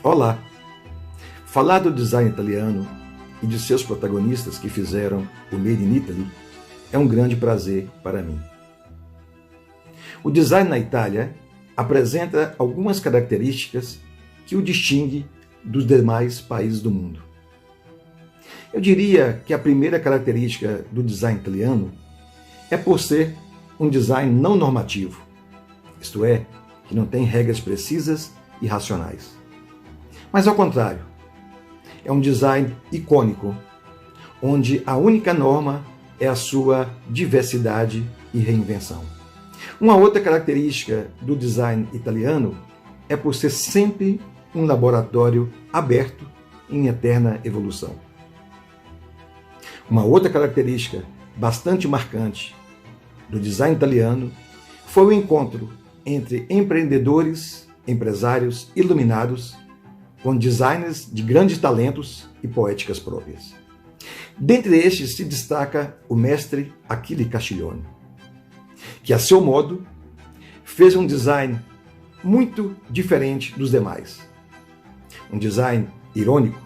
Olá! Falar do design italiano e de seus protagonistas que fizeram o Made in Italy é um grande prazer para mim. O design na Itália apresenta algumas características que o distingue dos demais países do mundo. Eu diria que a primeira característica do design italiano é por ser um design não normativo, isto é, que não tem regras precisas e racionais. Mas ao contrário, é um design icônico, onde a única norma é a sua diversidade e reinvenção. Uma outra característica do design italiano é por ser sempre um laboratório aberto em eterna evolução. Uma outra característica bastante marcante do design italiano foi o encontro entre empreendedores, empresários iluminados com designers de grandes talentos e poéticas próprias. Dentre estes se destaca o mestre Achille Castiglione, que a seu modo fez um design muito diferente dos demais. Um design irônico,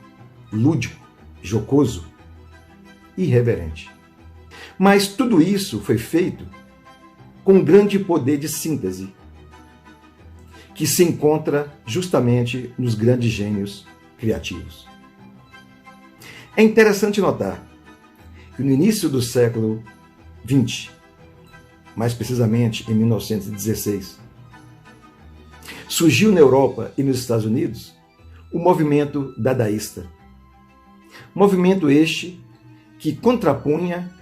lúdico, jocoso e irreverente. Mas tudo isso foi feito com um grande poder de síntese, que se encontra justamente nos grandes gênios criativos. É interessante notar que no início do século XX, mais precisamente em 1916, surgiu na Europa e nos Estados Unidos o movimento dadaísta. Movimento este que contrapunha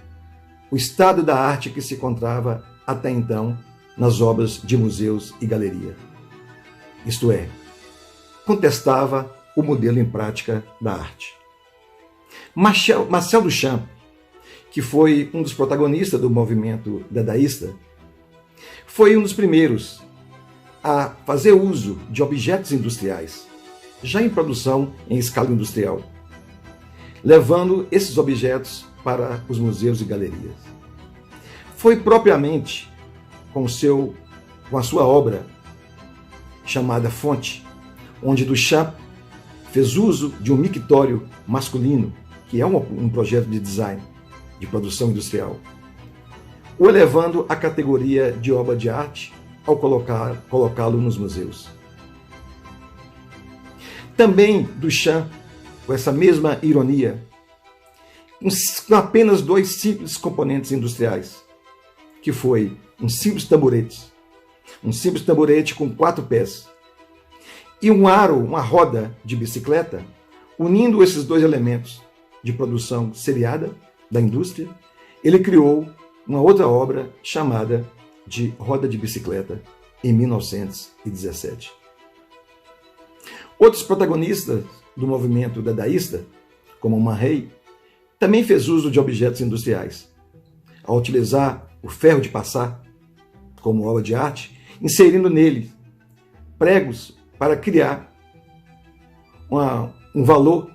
o estado da arte que se encontrava até então nas obras de museus e galeria. Isto é, contestava o modelo em prática da arte. Marcel Duchamp, que foi um dos protagonistas do movimento dadaísta, foi um dos primeiros a fazer uso de objetos industriais, já em produção em escala industrial, levando esses objetos para os museus e galerias. Foi propriamente com a sua obra chamada Fonte, onde Duchamp fez uso de um mictório masculino, que é um projeto de design, de produção industrial, o elevando à categoria de obra de arte ao colocá-lo nos museus. Também Duchamp, com essa mesma ironia, com apenas dois simples componentes industriais, que foi um simples tamborete com 4 pés e um aro, uma roda de bicicleta, unindo esses dois elementos de produção seriada da indústria, ele criou uma outra obra chamada de Roda de Bicicleta, em 1917. Outros protagonistas do movimento dadaísta, como Man Ray, também fez uso de objetos industriais, ao utilizar o ferro de passar como obra de arte, inserindo nele pregos para criar um valor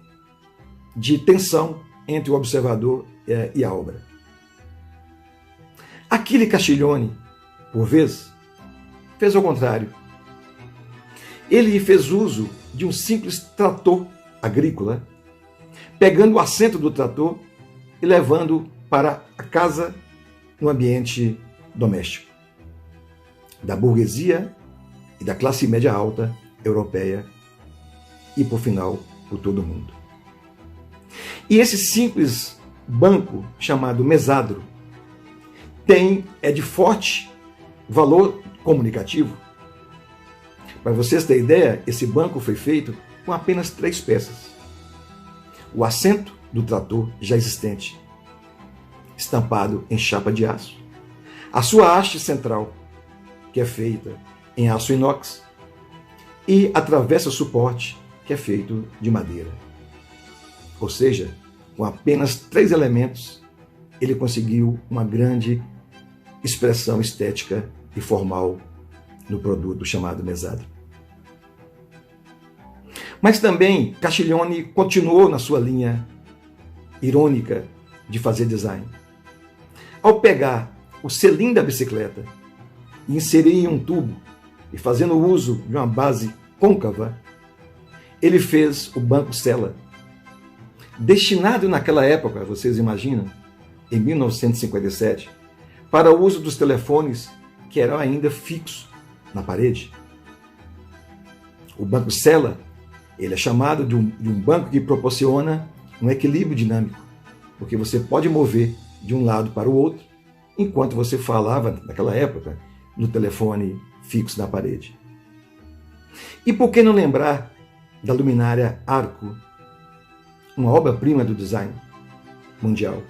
de tensão entre o observador e a obra. Achille Castiglione, por vezes, fez ao contrário. Ele fez uso de um simples trator agrícola, pegando o assento do trator e levando para a casa no ambiente doméstico da burguesia e da classe média alta europeia e, por final, por todo o mundo. E esse simples banco chamado mesadro é de forte valor comunicativo. Para vocês terem ideia, esse banco foi feito com apenas 3 peças. O assento do trator já existente, estampado em chapa de aço. A sua haste central, que é feita em aço inox, e a travessa suporte, que é feito de madeira. Ou seja, com apenas 3 elementos, ele conseguiu uma grande expressão estética e formal no produto chamado mesadro. Mas também Castiglione continuou na sua linha irônica de fazer design. Ao pegar o selim da bicicleta e inserir em um tubo e fazendo uso de uma base côncava, ele fez o Banco Sella, destinado naquela época, vocês imaginam, em 1957, para o uso dos telefones que eram ainda fixos na parede. O Banco Sella, ele é chamado de um banco que proporciona um equilíbrio dinâmico, porque você pode mover de um lado para o outro, enquanto você falava, naquela época, no telefone fixo na parede. E por que não lembrar da luminária Arco, uma obra-prima do design mundial?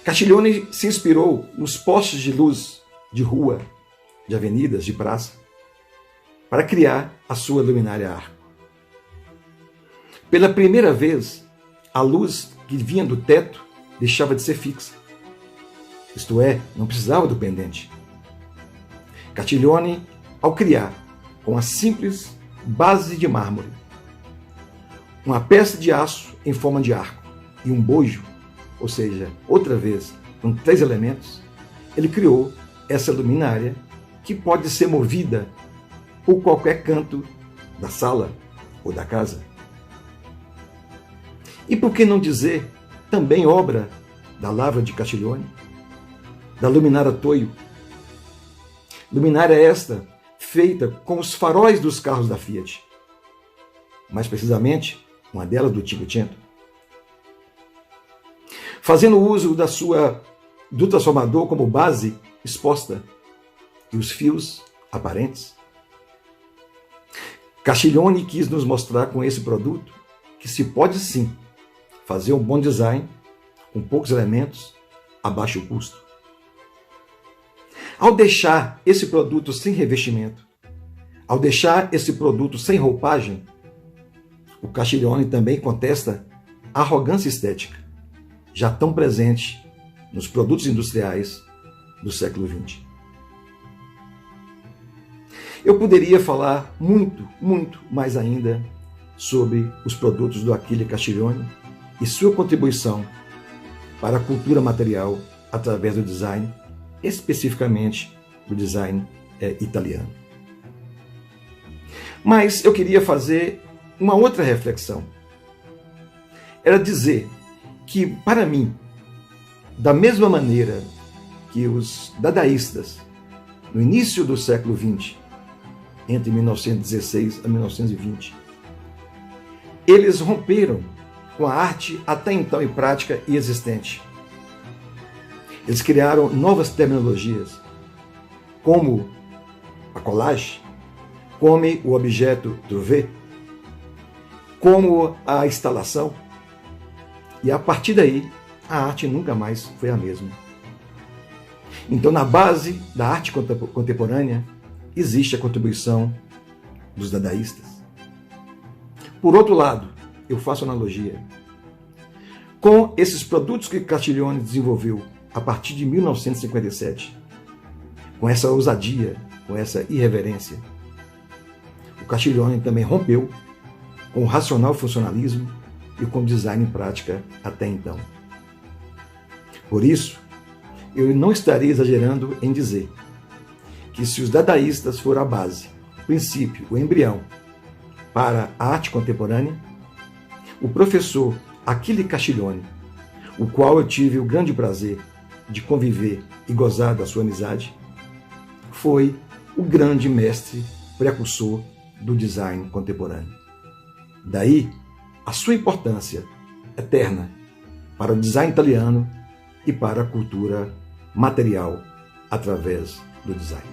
Castiglione se inspirou nos postes de luz de rua, de avenidas, de praça, para criar a sua luminária Arco. Pela primeira vez, a luz que vinha do teto deixava de ser fixa. Isto é, não precisava do pendente. Castiglione, ao criar, com a simples base de mármore, uma peça de aço em forma de arco e um bojo, ou seja, outra vez, com 3 elementos, ele criou essa luminária que pode ser movida por qualquer canto da sala ou da casa. E por que não dizer também obra da lavra de Castiglione, da luminária Toyo? Luminária esta feita com os faróis dos carros da Fiat, mais precisamente uma delas do Cinquecento. Fazendo uso do transformador como base exposta e os fios aparentes, Castiglione quis nos mostrar com esse produto que se pode sim fazer um bom design com poucos elementos a baixo custo. Ao deixar esse produto sem revestimento, ao deixar esse produto sem roupagem, o Castiglione também contesta a arrogância estética, já tão presente nos produtos industriais do século XX. Eu poderia falar muito, muito mais ainda sobre os produtos do Achille Castiglione e sua contribuição para a cultura material através do design, especificamente do design italiano. Mas eu queria fazer uma outra reflexão. Era dizer que, para mim, da mesma maneira que os dadaístas, no início do século XX, entre 1916 a 1920, eles romperam com a arte até então em prática e existente. Eles criaram novas terminologias, como a collage, como o objeto trouvé, como a instalação. E a partir daí, a arte nunca mais foi a mesma. Então, na base da arte contemporânea, existe a contribuição dos dadaístas. Por outro lado, eu faço analogia com esses produtos que Castiglione desenvolveu a partir de 1957, com essa ousadia, com essa irreverência. O Castiglione também rompeu com o racional funcionalismo e com o design em prática até então. Por isso, eu não estaria exagerando em dizer que se os dadaístas foram a base, o princípio, o embrião para a arte contemporânea, o professor Achille Castiglione, o qual eu tive o grande prazer de conviver e gozar da sua amizade, foi o grande mestre precursor do design contemporâneo. Daí a sua importância eterna para o design italiano e para a cultura material através do design.